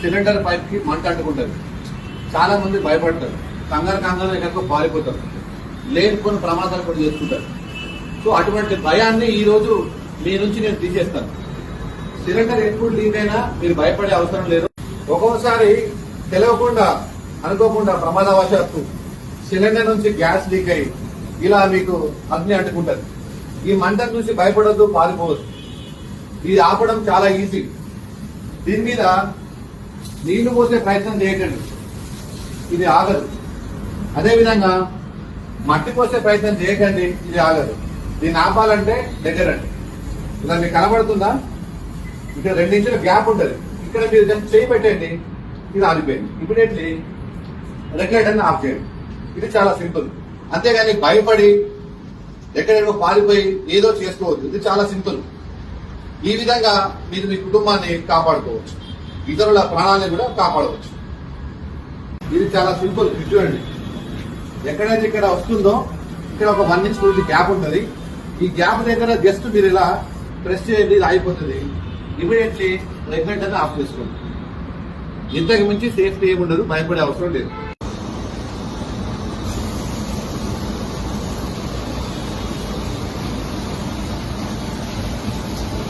Cylinder pipe కి మంట అంటుకుంటది. చాలా మంది భయపడతారు, కంగారు ఎక్కడికో పారిపోతారు, లేని ప్రమాదాలు కూడా చేసుకుంటారు. సో అటువంటి భయాన్ని ఈ రోజు మీ నుంచి నేను తీసేస్తాను. సిలిండర్ ఎప్పుడు లీక్ అయినా మీరు భయపడే అవసరం లేదు. ఒక్కోసారి తెలియకుండా అనుకోకుండా ప్రమాదవశాత్తు సిలిండర్ నుంచి గ్యాస్ లీక్ అయ్యి ఇలా మీకు అగ్ని అంటుకుంటది. ఈ మంటను చూసి భయపడొద్దు, పారిపోవద్దు. ఇది ఆపడం చాలా ఈజీ. దీని మీద నీళ్లు పోసే ప్రయత్నం చేయకండి, ఇది ఆగదు. అదేవిధంగా మట్టి పోసే ప్రయత్నం చేయకండి, ఇది ఆగదు. దీన్ని ఆపాలంటే దగ్గరండి. ఇలా మీకు కనబడుతుందా? ఇక్కడ 2 ఇంచుల గ్యాప్ ఉంటుంది. ఇక్కడ మీరు జస్ట్ చేయి పెట్టండి, ఇది ఆగిపోయింది. ఇమీడియట్లీ రెగ్యులేటర్ని ఆఫ్ చేయండి. ఇది చాలా సింపుల్. అంతేగాని భయపడి ఎక్కడెక్కడో పారిపోయి ఏదో చేసుకోవద్దు. ఇది చాలా సింపుల్. ఈ విధంగా మీరు మీ కుటుంబాన్ని కాపాడుకోవచ్చు, ఇతరుల ప్రాణాలను కూడా కాపాడవచ్చు. ఇది చాలా సింపుల్. చూడండి, ఎక్కడైతే ఇక్కడ వస్తుందో ఇక్కడ ఒక 1 ఇంచ్ గ్యాప్ ఉంటుంది. ఈ గ్యాప్ దగ్గర జస్ట్ మీరు ఇలా ప్రెస్ చేయండి, ఇది అయిపోతుంది. ఇమీడియట్లీ రెగ్యులేటర్ని ఆఫ్ చేసుకోండి. ఇంతకు మించి సేఫ్టీ ఏముండదు, భయపడే అవసరం లేదు.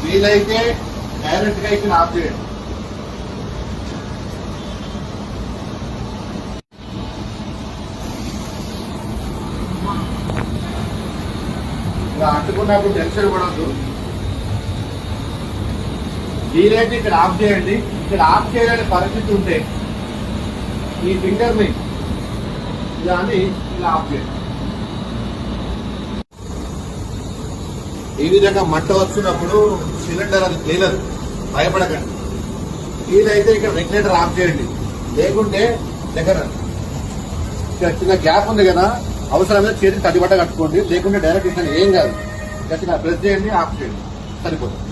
వీలైతే డైరెక్ట్ గా ఇక్కడ ఆఫ్ చేయండి. ఇలా అంటుకున్నప్పుడు టెన్షన్ పడద్దు. వీలైతే ఇక్కడ ఆఫ్ చేయండి. ఇక్కడ ఆఫ్ చేయలేని పరిస్థితి ఉంటే ఈ ఫింగర్ ని దాన్ని ఇలా ఆఫ్ చేయండి. ఈ విధంగా మంట వచ్చినప్పుడు సిలిండర్ అది తేలదు, భయపడకండి. వీలైతే ఇక్కడ రెగ్యులేటర్ ఆఫ్ చేయండి, లేకుంటే దగ్గర ఇక్కడ చిన్న గ్యాప్ ఉంది కదా, అవసరమైతే చేతి తడిబట్ట కట్టుకోండి, లేకుంటే డైరెక్ట్ ఇక్కడ ఏం కాదు, గట్టిగా ప్రెస్ చేయండి, ఆఫ్ చేయండి, సరిపోతుంది.